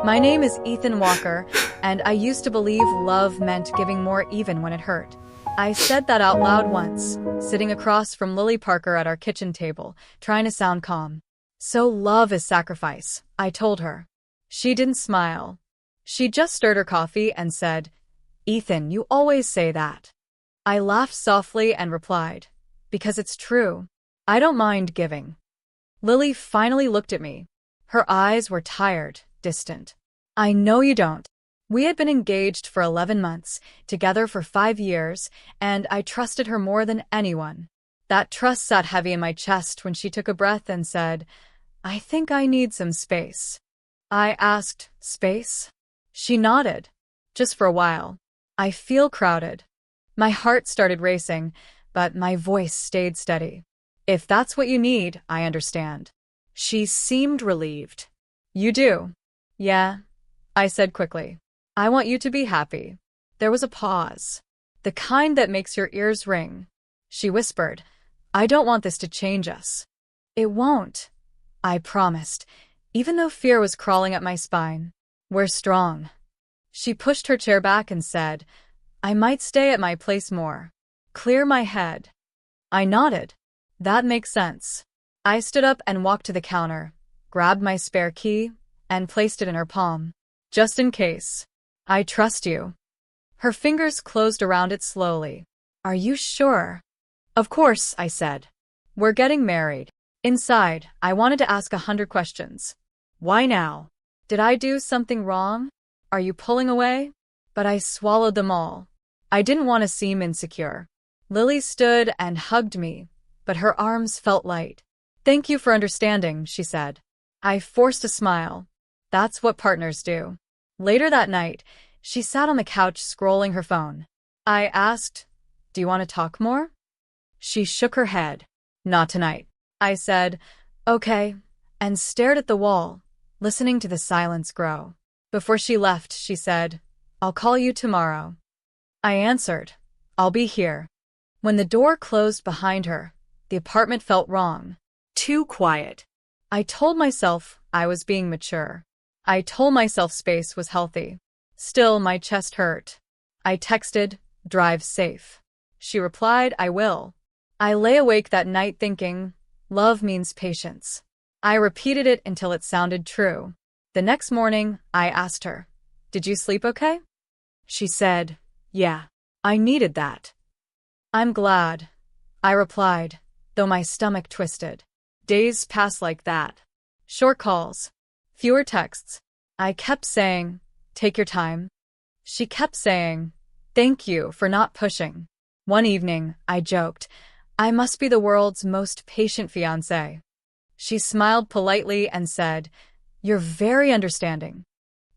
My name is Ethan Walker, and I used to believe love meant giving more even when it hurt. I said that out loud once, sitting across from Lily Parker at our kitchen table, trying to sound calm. So love is sacrifice, I told her. She didn't smile. She just stirred her coffee and said, "Ethan, you always say that." I laughed softly and replied, "Because it's true. I don't mind giving." Lily finally looked at me. Her eyes were tired, distant. "I know you don't. We had been engaged for 11 months, together for 5 years, and I trusted her more than anyone." That trust sat heavy in my chest when she took a breath and said, "I think I need some space." I asked, "Space?" She nodded. "Just for a while. I feel crowded." My heart started racing, but my voice stayed steady. "If that's what you need, I understand." She seemed relieved. "You do?" "Yeah," I said quickly. "I want you to be happy." There was a pause. "The kind that makes your ears ring." She whispered, "I don't want this to change us." "It won't," I promised, even though fear was crawling up my spine. "We're strong." She pushed her chair back and said, "I might stay at my place more. Clear my head." I nodded. "That makes sense." I stood up and walked to the counter, grabbed my spare key, and placed it in her palm. "Just in case. I trust you." Her fingers closed around it slowly. "Are you sure?" "Of course," I said. "We're getting married." Inside, I wanted to ask 100 questions. Why now? Did I do something wrong? Are you pulling away? But I swallowed them all. I didn't want to seem insecure. Lily stood and hugged me, but her arms felt light. "Thank you for understanding," she said. I forced a smile. That's what partners do. Later that night, she sat on the couch scrolling her phone. I asked, "Do you want to talk more?" She shook her head. "Not tonight." I said, "Okay," and stared at the wall, listening to the silence grow. Before she left, she said, "I'll call you tomorrow." I answered, "I'll be here." When the door closed behind her, the apartment felt wrong. Too quiet. I told myself I was being mature. I told myself space was healthy. Still, my chest hurt. I texted, "Drive safe." She replied, "I will." I lay awake that night thinking, love means patience. I repeated it until it sounded true. The next morning, I asked her, "Did you sleep okay?" She said, "Yeah, I needed that." "I'm glad," I replied, though my stomach twisted. Days passed like that. Short calls. Fewer texts. I kept saying, "Take your time." She kept saying, "Thank you for not pushing." One evening, I joked, "I must be the world's most patient fiancé." She smiled politely and said, "You're very understanding."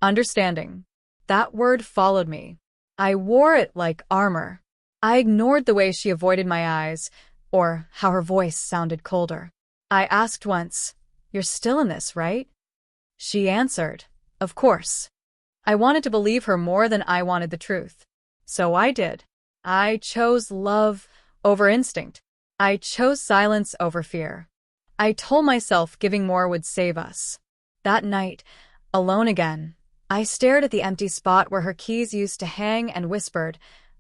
Understanding. That word followed me. I wore it like armor. I ignored the way she avoided my eyes, or how her voice sounded colder. I asked once, "You're still in this, right?" She answered, "Of course." I wanted to believe her more than I wanted the truth. So I did. I chose love over instinct. I chose silence over fear. I told myself giving more would save us. That night, alone again, I stared at the empty spot where her keys used to hang and whispered,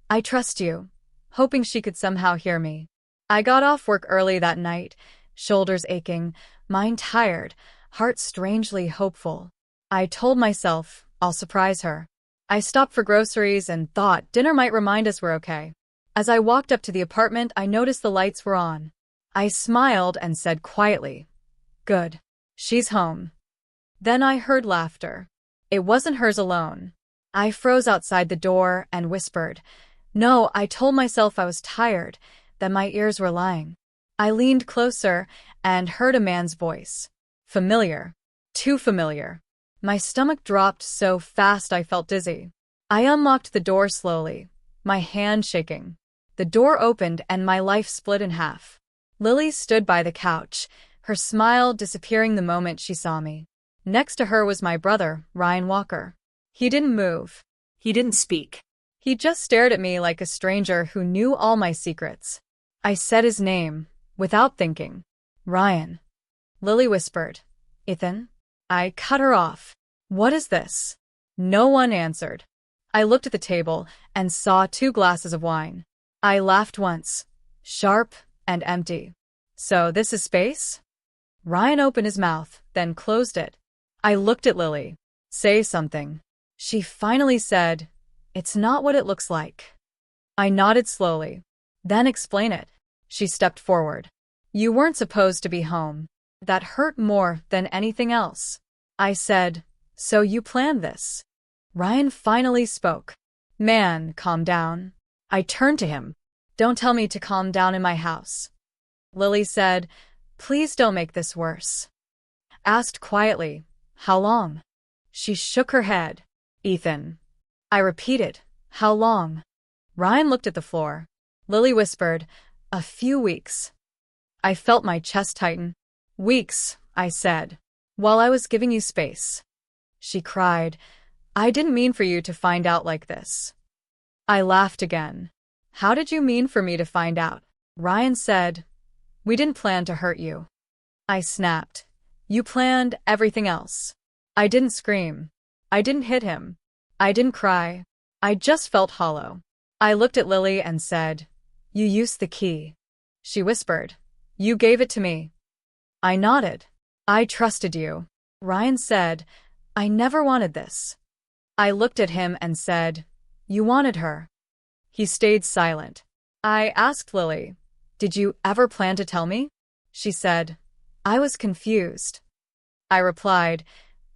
"I trust you," hoping she could somehow hear me. I got off work early that night, shoulders aching, mind tired, heart strangely hopeful. I told myself, I'll surprise her. I stopped for groceries and thought dinner might remind us we're okay. As I walked up to the apartment, I noticed the lights were on. I smiled and said quietly, "Good. She's home." Then I heard laughter. It wasn't hers alone. I froze outside the door and whispered, "No," I told myself I was tired, that my ears were lying. I leaned closer and heard a man's voice. Familiar. Too familiar. My stomach dropped so fast I felt dizzy. I unlocked the door slowly, my hand shaking. The door opened and my life split in half. Lily stood by the couch, her smile disappearing the moment she saw me. Next to her was my brother, Ryan Walker. He didn't move. He didn't speak. He just stared at me like a stranger who knew all my secrets. I said his name, without thinking. "Ryan." Lily whispered, "Ethan?" I cut her off. What is this? No one answered. I looked at the table and saw 2 glasses of wine. I laughed once, sharp and empty. So this is space? Ryan opened his mouth, then closed it. I looked at Lily. Say something. She finally said, "It's not what it looks like." I nodded slowly. Then explain it. She stepped forward. You weren't supposed to be home. That hurt more than anything else. I said, so you planned this. Ryan finally spoke. Man, calm down. I turned to him. Don't tell me to calm down in my house. Lily said, please don't make this worse. Asked quietly, how long? She shook her head. Ethan. I repeated, how long? Ryan looked at the floor. Lily whispered, a few weeks. I felt my chest tighten. Weeks, I said, while I was giving you space. She cried, I didn't mean for you to find out like this. I laughed again. How did you mean for me to find out? Ryan said, we didn't plan to hurt you. I snapped. You planned everything else. I didn't scream. I didn't hit him. I didn't cry. I just felt hollow. I looked at Lily and said, you used the key. She whispered, you gave it to me. I nodded. I trusted you. Ryan said, I never wanted this. I looked at him and said, you wanted her. He stayed silent. I asked Lily, did you ever plan to tell me? She said, I was confused. I replied,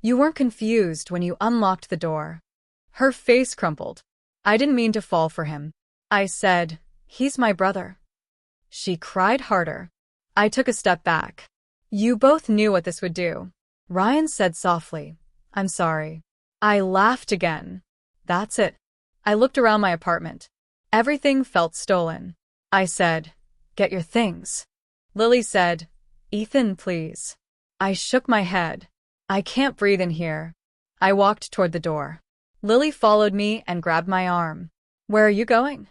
you weren't confused when you unlocked the door. Her face crumpled. I didn't mean to fall for him. I said, he's my brother. She cried harder. I took a step back. You both knew what this would do. Ryan said softly, I'm sorry. I laughed again. That's it. I looked around my apartment. Everything felt stolen. I said, get your things. Lily said, Ethan, please. I shook my head. I can't breathe in here. I walked toward the door. Lily followed me and grabbed my arm. Where are you going?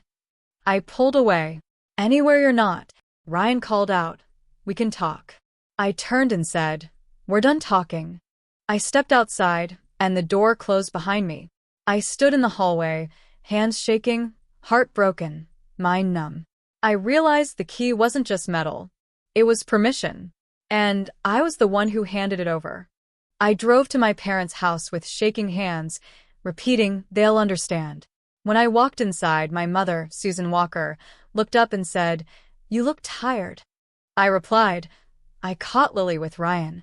I pulled away. Anywhere you're not. Ryan called out. We can talk. I turned and said, we're done talking. I stepped outside, and the door closed behind me. I stood in the hallway, hands shaking, heart broken, mind numb. I realized the key wasn't just metal. It was permission. And I was the one who handed it over. I drove to my parents' house with shaking hands, repeating, they'll understand. When I walked inside, my mother, Susan Walker, looked up and said, you look tired. I replied, I caught Lily with Ryan.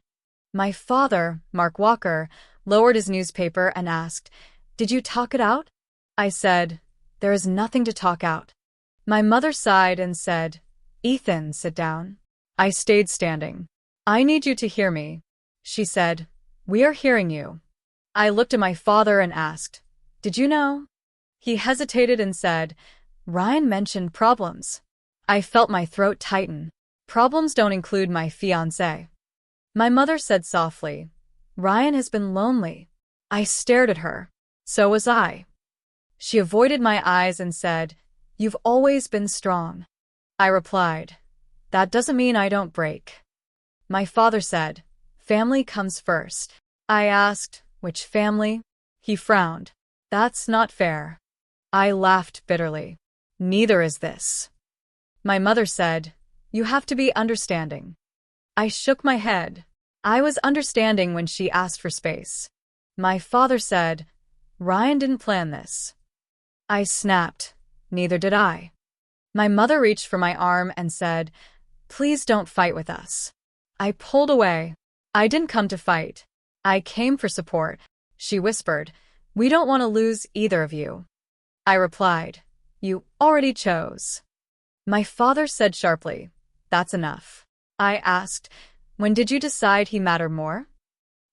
My father, Mark Walker, lowered his newspaper and asked, did you talk it out? I said, there is nothing to talk out. My mother sighed and said, Ethan, sit down. I stayed standing. I need you to hear me. She said, we are hearing you. I looked at my father and asked, did you know? He hesitated and said, Ryan mentioned problems. I felt my throat tighten. Problems don't include my fiancé. My mother said softly, Ryan has been lonely. I stared at her. So was I. She avoided my eyes and said, you've always been strong. I replied, that doesn't mean I don't break. My father said, family comes first. I asked, which family? He frowned. That's not fair. I laughed bitterly. Neither is this. My mother said, you have to be understanding. I shook my head. I was understanding when she asked for space. My father said, Ryan didn't plan this. I snapped. Neither did I. My mother reached for my arm and said, please don't fight with us. I pulled away. I didn't come to fight. I came for support. She whispered, we don't want to lose either of you. I replied, you already chose. My father said sharply, that's enough. I asked, when did you decide he mattered more?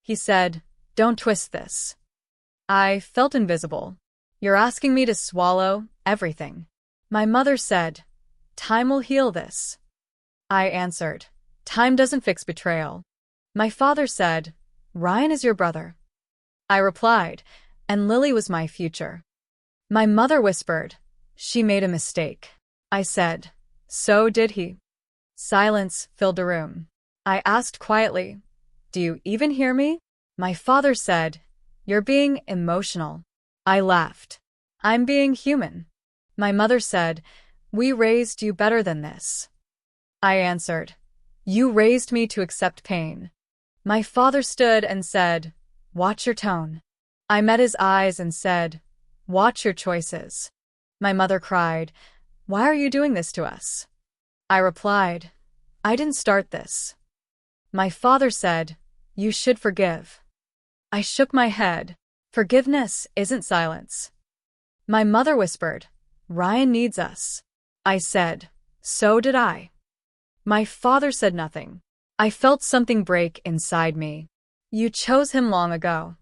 He said, don't twist this. I felt invisible. You're asking me to swallow everything. My mother said, time will heal this. I answered, time doesn't fix betrayal. My father said, Ryan is your brother. I replied, and Lily was my future. My mother whispered, she made a mistake. I said, so did he. Silence filled the room. I asked quietly, do you even hear me? My father said, You're being emotional. I laughed. I'm being human. My mother said, we raised you better than this. I answered, you raised me to accept pain. My father stood and said, watch your tone. I met his eyes and said, watch your choices. My mother cried, why are you doing this to us? I replied, I didn't start this. My father said, you should forgive. I shook my head. Forgiveness isn't silence. My mother whispered, Ryan needs us. I said, so did I. My father said nothing. I felt something break inside me. You chose him long ago.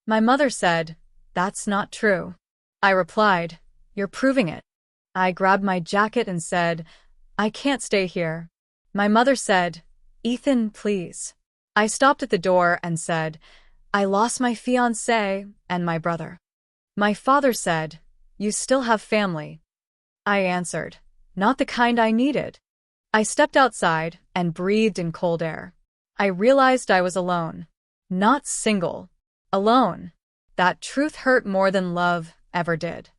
My mother said, that's not true. I replied, you're proving it. I grabbed my jacket and said, I can't stay here. My mother said, Ethan, please. I stopped at the door and said, I lost my fiancé and my brother. My father said, you still have family. I answered, not the kind I needed. I stepped outside and breathed in cold air. I realized I was alone. Not single. Alone. That truth hurt more than love ever did.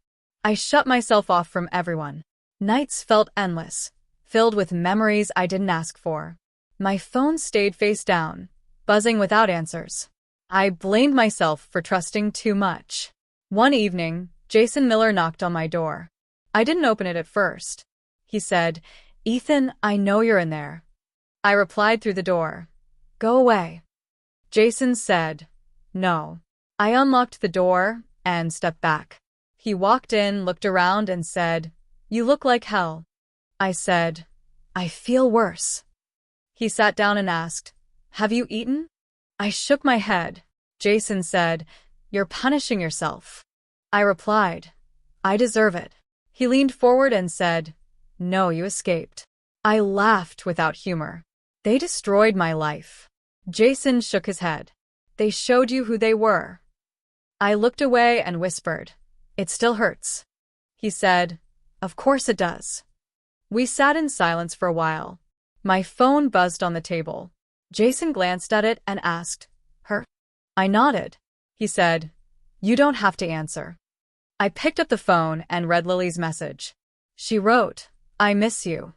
I shut myself off from everyone. Nights felt endless, filled with memories I didn't ask for. My phone stayed face down, buzzing without answers. I blamed myself for trusting too much. One evening, Jason Miller knocked on my door. I didn't open it at first. He said, Ethan, I know you're in there. I replied through the door, go away. Jason said, no. I unlocked the door and stepped back. He walked in, looked around, and said, you look like hell. I said, I feel worse. He sat down and asked, have you eaten? I shook my head. Jason said, you're punishing yourself. I replied, I deserve it. He leaned forward and said, no, you escaped. I laughed without humor. They destroyed my life. Jason shook his head. They showed you who they were. I looked away and whispered, it still hurts. He said, of course it does. We sat in silence for a while. My phone buzzed on the table. Jason glanced at it and asked, her? I nodded. He said, you don't have to answer. I picked up the phone and read Lily's message. She wrote, I miss you.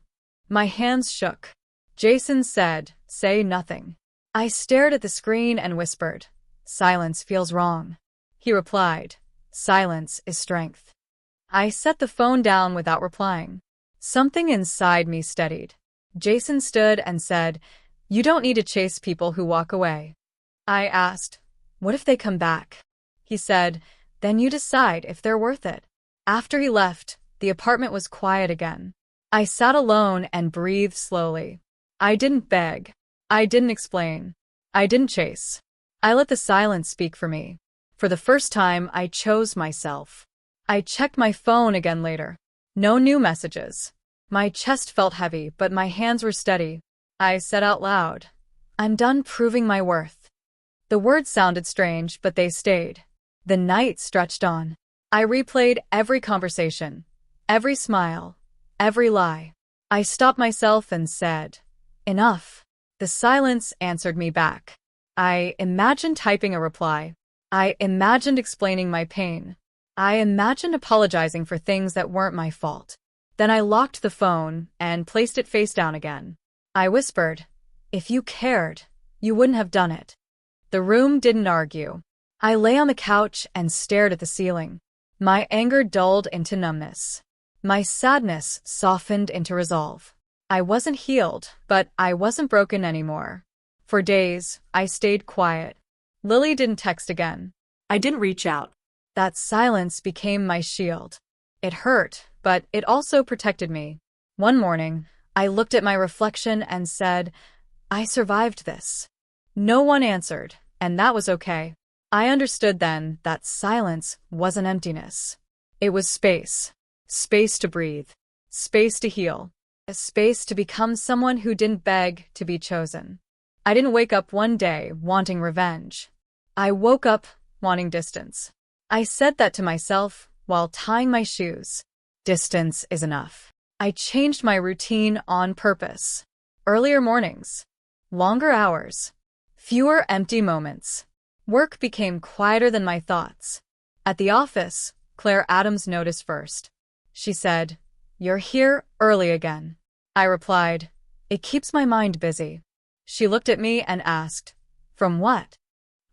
My hands shook. Jason said, say nothing. I stared at the screen and whispered, silence feels wrong. He replied, silence is strength. I set the phone down without replying. Something inside me steadied. Jason stood and said, you don't need to chase people who walk away. I asked, what if they come back? He said, then you decide if they're worth it. After he left, the apartment was quiet again. I sat alone and breathed slowly. I didn't beg. I didn't explain. I didn't chase. I let the silence speak for me. For the first time, I chose myself. I checked my phone again later. No new messages. My chest felt heavy, but my hands were steady. I said out loud, I'm done proving my worth. The words sounded strange, but they stayed. The night stretched on. I replayed every conversation, every smile, every lie. I stopped myself and said, enough. The silence answered me back. I imagined typing a reply. I imagined explaining my pain. I imagined apologizing for things that weren't my fault. Then I locked the phone and placed it face down again. I whispered, if you cared, you wouldn't have done it. The room didn't argue. I lay on the couch and stared at the ceiling. My anger dulled into numbness. My sadness softened into resolve. I wasn't healed, but I wasn't broken anymore. For days, I stayed quiet. Lily didn't text again. I didn't reach out. That silence became my shield. It hurt, but it also protected me. One morning, I looked at my reflection and said, I survived this. No one answered, and that was okay. I understood then that silence wasn't emptiness. It was space. Space to breathe. Space to heal. A space to become someone who didn't beg to be chosen. I didn't wake up one day wanting revenge. I woke up wanting distance. I said that to myself while tying my shoes. Distance is enough. I changed my routine on purpose. Earlier mornings. Longer hours. Fewer empty moments. Work became quieter than my thoughts. At the office, Claire Adams noticed first. She said, "You're here early again." I replied, "It keeps my mind busy." She looked at me and asked, "From what?"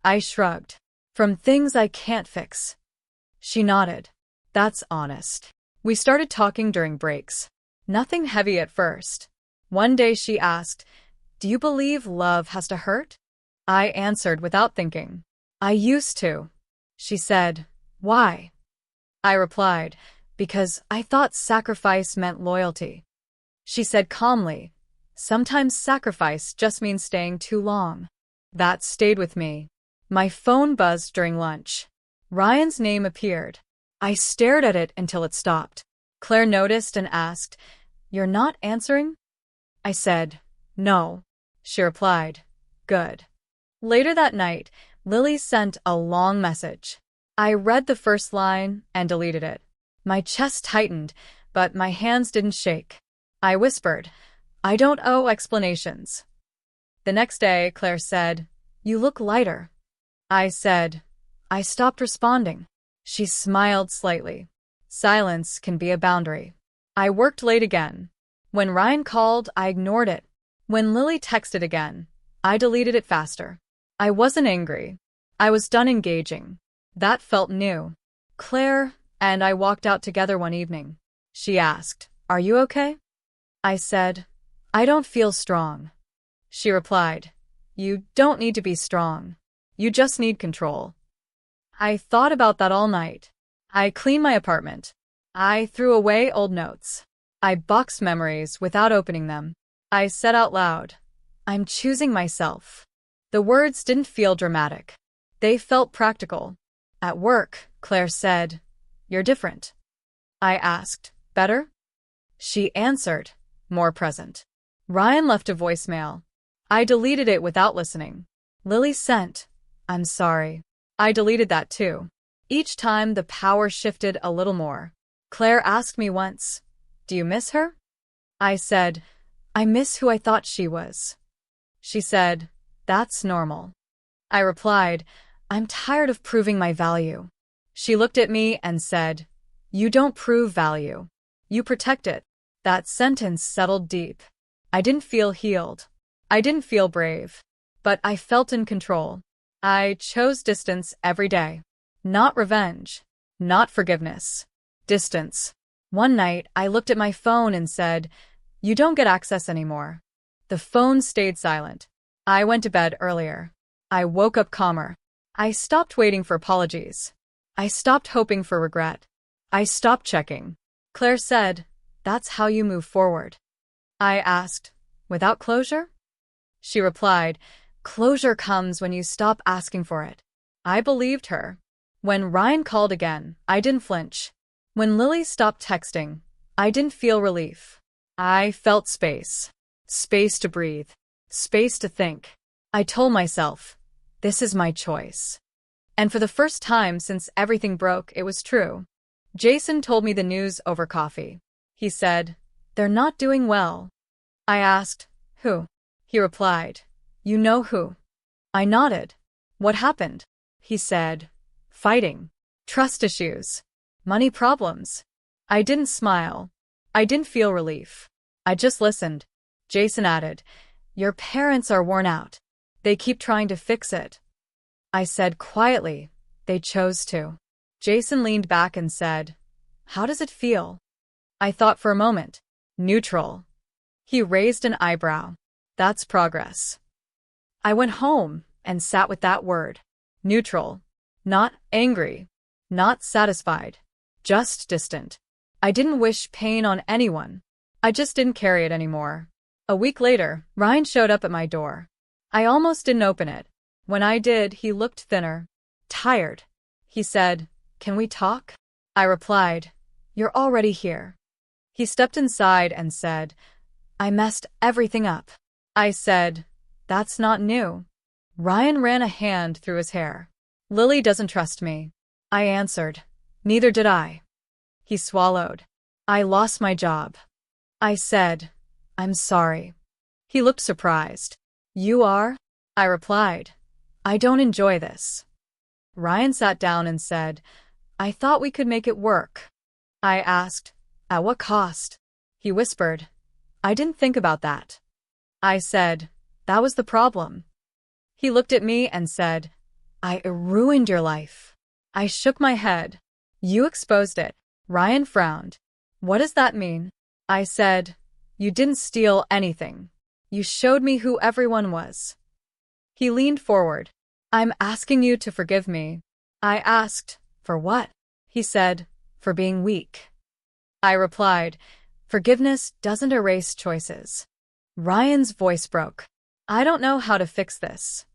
I shrugged. "From things I can't fix." She nodded. "That's honest." We started talking during breaks. Nothing heavy at first. One day she asked, "Do you believe love has to hurt?" I answered without thinking, "I used to." She said, "Why?" I replied, "Because I thought sacrifice meant loyalty." She said calmly, "Sometimes sacrifice just means staying too long." That stayed with me. My phone buzzed during lunch. Ryan's name appeared. I stared at it until it stopped. Claire noticed and asked, "You're not answering?" I said, "No." She replied, "Good." Later that night, Lily sent a long message. I read the first line and deleted it. My chest tightened, but my hands didn't shake. I whispered, "I don't owe explanations." The next day, Claire said, "You look lighter." I said, "I stopped responding." She smiled slightly. Silence can be a boundary. I worked late again. When Ryan called, I ignored it. When Lily texted again, I deleted it faster. I wasn't angry. I was done engaging. That felt new. Claire and I walked out together one evening. She asked, "Are you okay?" I said, "I don't feel strong." She replied, "You don't need to be strong. You just need control." I thought about that all night. I cleaned my apartment. I threw away old notes. I boxed memories without opening them. I said out loud, "I'm choosing myself." The words didn't feel dramatic. They felt practical. At work, Claire said, "You're different." I asked, "Better?" She answered, "More present." Ryan left a voicemail. I deleted it without listening. Lily sent, "I'm sorry." I deleted that too. Each time the power shifted a little more. Claire asked me once, "Do you miss her?" I said, "I miss who I thought she was." She said, "That's normal." I replied, "I'm tired of proving my value." She looked at me and said, "You don't prove value. You protect it." That sentence settled deep. I didn't feel healed. I didn't feel brave. But I felt in control. I chose distance every day. Not revenge. Not forgiveness. Distance. One night, I looked at my phone and said, "You don't get access anymore." The phone stayed silent. I went to bed earlier. I woke up calmer. I stopped waiting for apologies. I stopped hoping for regret. I stopped checking. Claire said, "That's how you move forward." I asked, "Without closure?" She replied, "Closure comes when you stop asking for it." I believed her. When Ryan called again, I didn't flinch. When Lily stopped texting, I didn't feel relief. I felt space. Space to breathe. Space to think. I told myself, this is my choice. And for the first time since everything broke, it was true. Jason told me the news over coffee. He said, "They're not doing well." I asked, "Who?" He replied, "You know who." I nodded. "What happened?" He said, "Fighting. Trust issues. Money problems." I didn't smile. I didn't feel relief. I just listened. Jason added, "Your parents are worn out. They keep trying to fix it." I said quietly, "They chose to." Jason leaned back and said, "How does it feel?" I thought for a moment. Neutral. He raised an eyebrow. "That's progress." I went home and sat with that word. Neutral. Not angry. Not satisfied. Just distant. I didn't wish pain on anyone. I just didn't carry it anymore. A week later, Ryan showed up at my door. I almost didn't open it. When I did, he looked thinner. Tired. He said, "Can we talk?" I replied, "You're already here." He stepped inside and said, "I messed everything up." I said, "That's not new." Ryan ran a hand through his hair. "Lily doesn't trust me." I answered, "Neither did I." He swallowed. "I lost my job." I said, "I'm sorry." He looked surprised. "You are?" I replied, I don't enjoy this. Ryan sat down and said, I thought we could make it work. I asked, at what cost? He whispered, I didn't think about that. I said, that was the problem. He looked at me and said, I ruined your life. I shook my head. You exposed it. Ryan frowned. What does that mean? I said, you didn't steal anything. You showed me who everyone was. He leaned forward. I'm asking you to forgive me. I asked, for what? He said, for being weak. I replied, forgiveness doesn't erase choices. Ryan's voice broke. I don't know how to fix this.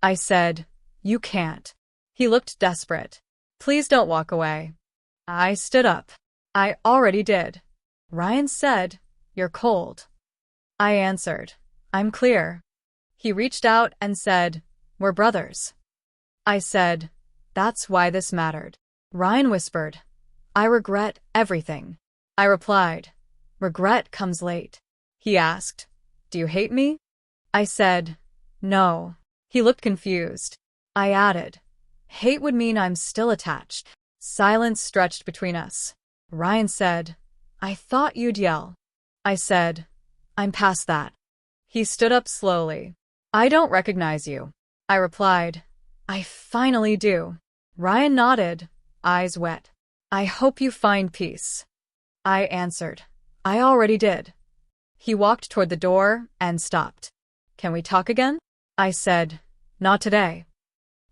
I said, you can't. He looked desperate. Please don't walk away. I stood up. I already did. Ryan said, you're cold. I answered, I'm clear. He reached out and said, we're brothers. I said, that's why this mattered. Ryan whispered, I regret everything. I replied, regret comes late. He asked, do you hate me? I said, no. He looked confused. I added, hate would mean I'm still attached. Silence stretched between us. Ryan said, I thought you'd yell. I said, I'm past that. He stood up slowly. I don't recognize you. I replied, I finally do. Ryan nodded, eyes wet. I hope you find peace. I answered, I already did. He walked toward the door and stopped. Can we talk again? I said, not today.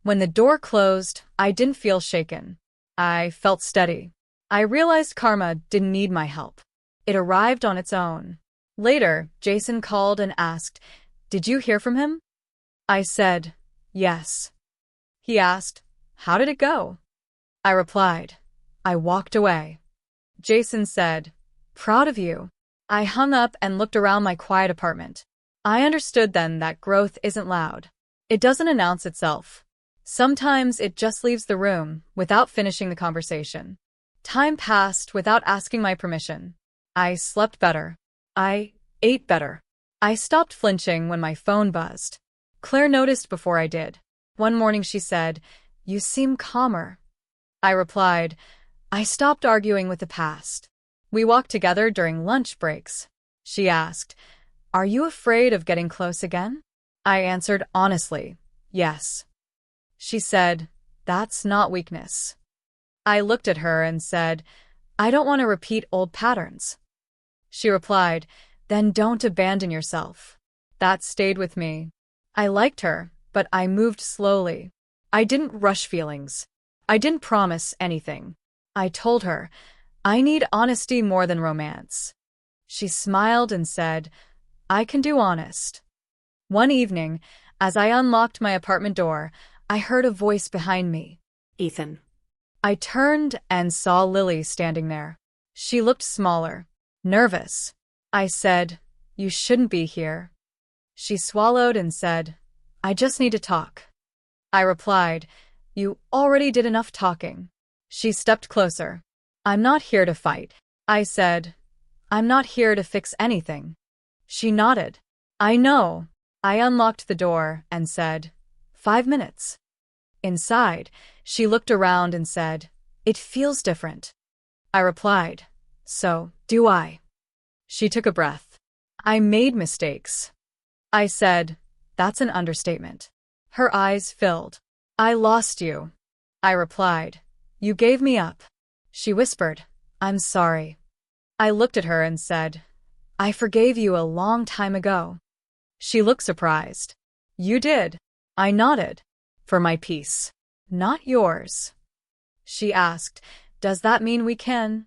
When the door closed, I didn't feel shaken. I felt steady. I realized karma didn't need my help. It arrived on its own. Later, Jason called and asked, did you hear from him? I said, yes. He asked, how did it go? I replied, I walked away. Jason said, proud of you. I hung up and looked around my quiet apartment. I understood then that growth isn't loud. It doesn't announce itself. Sometimes it just leaves the room without finishing the conversation. Time passed without asking my permission. I slept better. I ate better. I stopped flinching when my phone buzzed. Claire noticed before I did. One morning she said, you seem calmer. I replied, I stopped arguing with the past. We walked together during lunch breaks. She asked, are you afraid of getting close again? I answered honestly, yes. She said, that's not weakness. I looked at her and said, I don't want to repeat old patterns. She replied, then don't abandon yourself. That stayed with me. I liked her, but I moved slowly. I didn't rush feelings. I didn't promise anything. I told her, I need honesty more than romance. She smiled and said, I can do honest. One evening, as I unlocked my apartment door, I heard a voice behind me. Ethan. I turned and saw Lily standing there. She looked smaller, nervous. I said, you shouldn't be here. She swallowed and said, I just need to talk. I replied, you already did enough talking. She stepped closer. I'm not here to fight. I said, I'm not here to fix anything. She nodded. I know. I unlocked the door and said, 5 minutes. Inside, she looked around and said, it feels different. I replied, so do I. She took a breath. I made mistakes. I said, that's an understatement. Her eyes filled. I lost you. I replied, you gave me up. She whispered, I'm sorry. I looked at her and said, I forgave you a long time ago. She looked surprised. You did. I nodded. For my peace. Not yours. She asked, does that mean we can?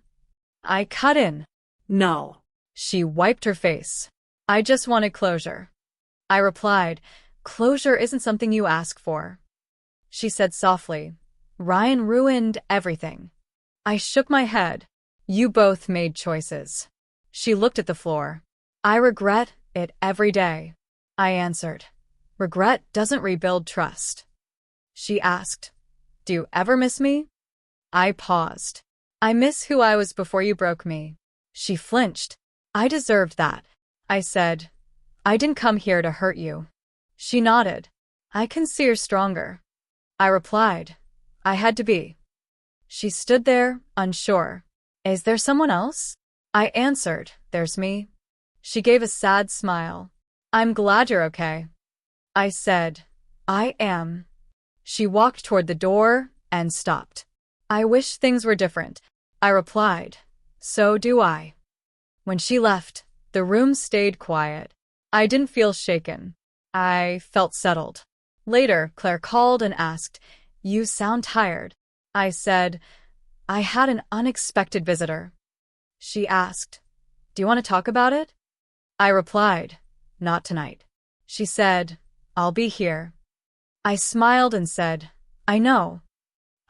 I cut in. No. She wiped her face. I just wanted closure. I replied, closure isn't something you ask for. She said softly, Ryan ruined everything. I shook my head. You both made choices. She looked at the floor. I regret it every day. I answered, regret doesn't rebuild trust. She asked, do you ever miss me? I paused. I miss who I was before you broke me. She flinched. I deserved that. I said, I didn't come here to hurt you. She nodded. I can see you're stronger. I replied. I had to be. She stood there, unsure. Is there someone else? I answered, there's me. She gave a sad smile. I'm glad you're okay. I said, I am. She walked toward the door and stopped. I wish things were different. I replied, so do I. When she left, the room stayed quiet. I didn't feel shaken. I felt settled. Later, Claire called and asked, you sound tired. I said, I had an unexpected visitor. She asked, do you want to talk about it? I replied, not tonight. She said, I'll be here. I smiled and said, I know.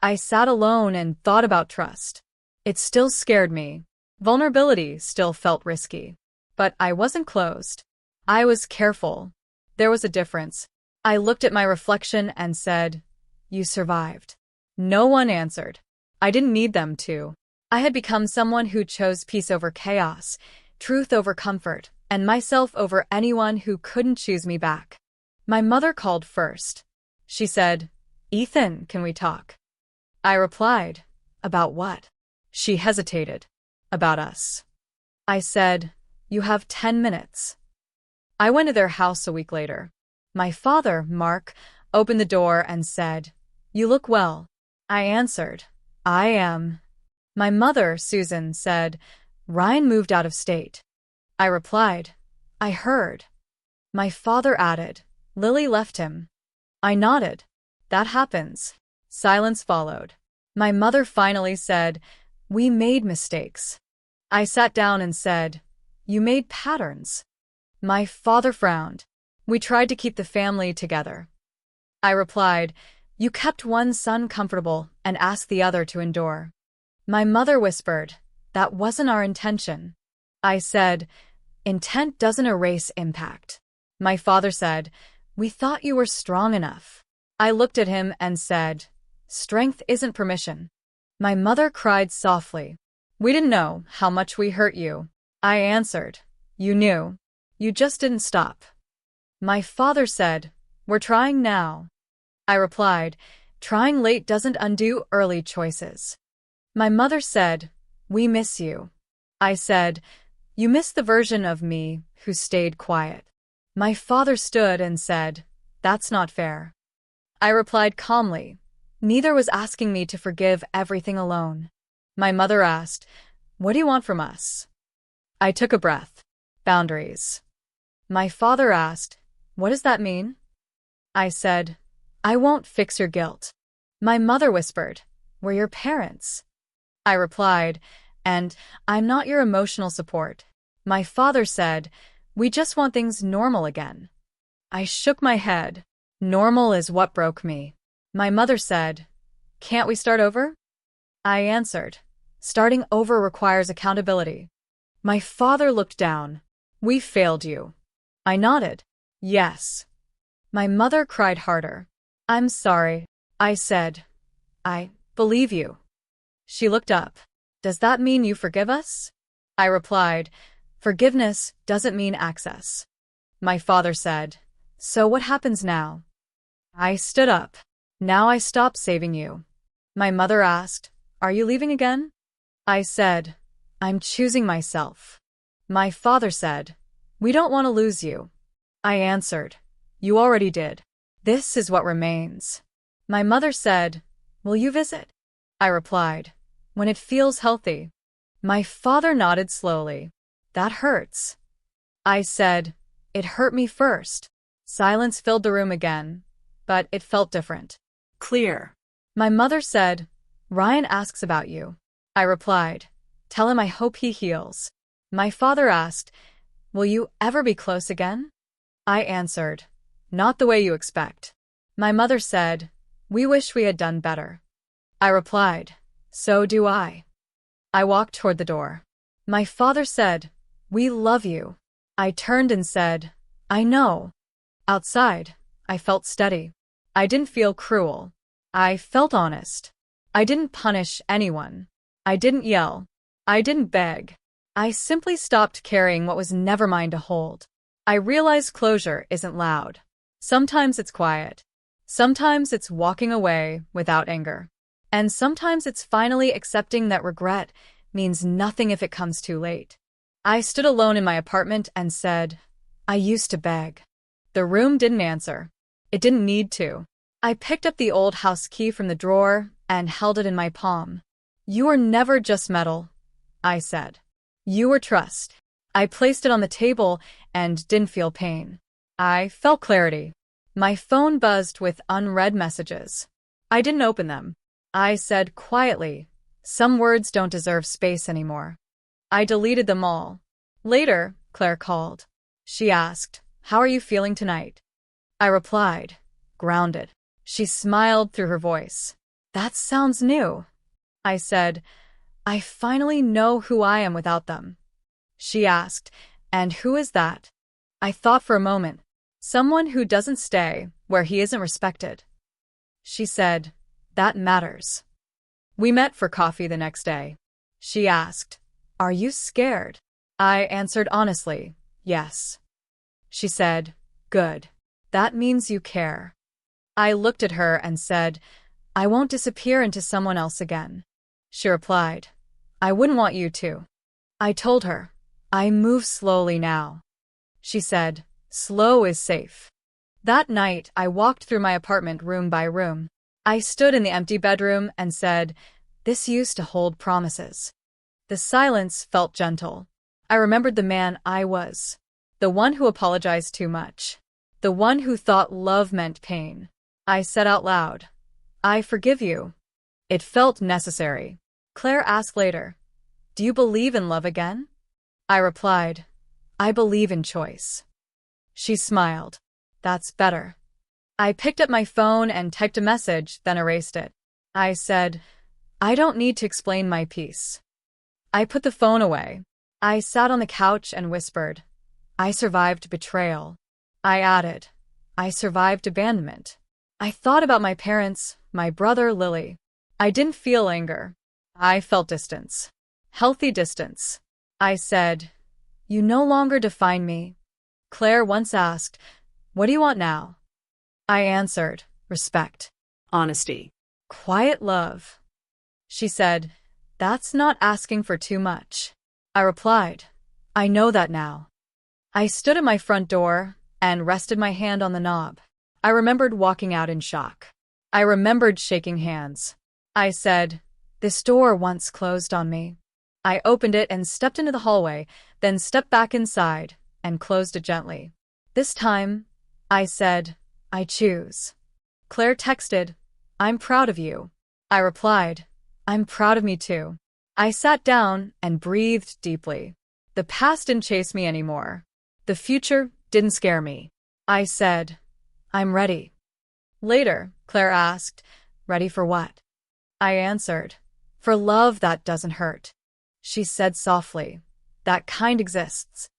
I sat alone and thought about trust. It still scared me. Vulnerability still felt risky. But I wasn't closed. I was careful. There was a difference. I looked at my reflection and said, you survived. No one answered. I didn't need them to. I had become someone who chose peace over chaos, truth over comfort, and myself over anyone who couldn't choose me back. My mother called first. She said, Ethan, can we talk? I replied, about what? She hesitated. About us. I said, you have 10 minutes. I went to their house a week later. My father, Mark, opened the door and said, you look well. I answered, I am. My mother, Susan, said, Ryan moved out of state. I replied, I heard. My father added, Lily left him. I nodded. That happens. Silence followed. My mother finally said, we made mistakes. I sat down and said, you made patterns. My father frowned. We tried to keep the family together. I replied, you kept one son comfortable and asked the other to endure. My mother whispered, that wasn't our intention. I said, intent doesn't erase impact. My father said, we thought you were strong enough. I looked at him and said, strength isn't permission. My mother cried softly. We didn't know how much we hurt you. I answered, you knew. You just didn't stop. My father said, we're trying now. I replied, trying late doesn't undo early choices. My mother said, we miss you. I said, you miss the version of me who stayed quiet. My father stood and said, that's not fair. I replied calmly, neither was asking me to forgive everything alone. My mother asked, what do you want from us? I took a breath. Boundaries. My father asked, what does that mean? I said, I won't fix your guilt. My mother whispered, we're your parents. I replied, and I'm not your emotional support. My father said, we just want things normal again. I shook my head. Normal is what broke me. My mother said, can't we start over? I answered, starting over requires accountability. My father looked down. We failed you. I nodded. Yes. My mother cried harder. I'm sorry. I said, I believe you. She looked up. Does that mean you forgive us? I replied, forgiveness doesn't mean access. My father said, so what happens now? I stood up. Now I stop saving you. My mother asked, are you leaving again? I said, I'm choosing myself. My father said, we don't want to lose you. I answered, you already did. This is what remains. My mother said, will you visit? I replied, when it feels healthy. My father nodded slowly. That hurts. I said, it hurt me first. Silence filled the room again, but it felt different. Clear. My mother said, Ryan asks about you. I replied, tell him I hope he heals. My father asked, will you ever be close again? I answered, not the way you expect. My mother said, we wish we had done better. I replied, so do I. I walked toward the door. My father said, we love you. I turned and said, I know. Outside, I felt steady. I didn't feel cruel. I felt honest. I didn't punish anyone. I didn't yell. I didn't beg. I simply stopped carrying what was never mine to hold. I realized closure isn't loud. Sometimes it's quiet. Sometimes it's walking away without anger. And sometimes it's finally accepting that regret means nothing if it comes too late. I stood alone in my apartment and said, I used to beg. The room didn't answer. It didn't need to. I picked up the old house key from the drawer and held it in my palm. You were never just metal, I said. You were trust. I placed it on the table and didn't feel pain. I felt clarity. My phone buzzed with unread messages. I didn't open them. I said quietly, some words don't deserve space anymore. I deleted them all. Later, Claire called. She asked, how are you feeling tonight? I replied, grounded. She smiled through her voice. That sounds new. I said, I finally know who I am without them. She asked, and who is that? I thought for a moment. Someone who doesn't stay where he isn't respected. She said, that matters. We met for coffee the next day. She asked, are you scared? I answered honestly, yes. She said, good. That means you care. I looked at her and said, I won't disappear into someone else again. She replied, I wouldn't want you to. I told her, I move slowly now. She said, slow is safe. That night, I walked through my apartment room by room. I stood in the empty bedroom and said, this used to hold promises. The silence felt gentle. I remembered the man I was. The one who apologized too much. The one who thought love meant pain. I said out loud, I forgive you. It felt necessary. Claire asked later, do you believe in love again? I replied, I believe in choice. She smiled. That's better. I picked up my phone and typed a message, then erased it. I said, I don't need to explain my piece. I put the phone away. I sat on the couch and whispered, I survived betrayal. I added, I survived abandonment. I thought about my parents, my brother Lily. I didn't feel anger. I felt distance. Healthy distance. I said, you no longer define me. Claire once asked, what do you want now? I answered, respect. Honesty. Quiet love. She said, that's not asking for too much. I replied, I know that now. I stood at my front door and rested my hand on the knob. I remembered walking out in shock. I remembered shaking hands. I said, this door once closed on me. I opened it and stepped into the hallway, then stepped back inside and closed it gently. This time, I said, I choose. Claire texted, I'm proud of you. I replied, I'm proud of me too. I sat down and breathed deeply. The past didn't chase me anymore. The future didn't scare me. I said, I'm ready. Later, Claire asked, ready for what? I answered, for love that doesn't hurt. She said softly, that kind exists.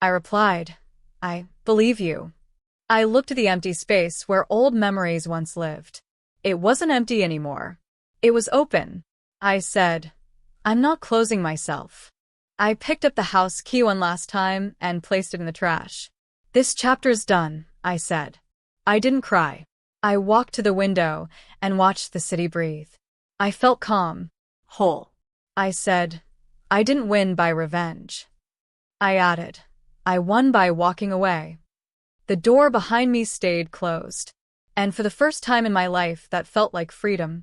I replied, I believe you. I looked at the empty space where old memories once lived. It wasn't empty anymore. It was open. I said, I'm not closing myself. I picked up the house key one last time and placed it in the trash. This chapter's done, I said. I didn't cry. I walked to the window and watched the city breathe. I felt calm. Whole. I said, I didn't win by revenge. I added, I won by walking away. The door behind me stayed closed. And for the first time in my life that felt like freedom.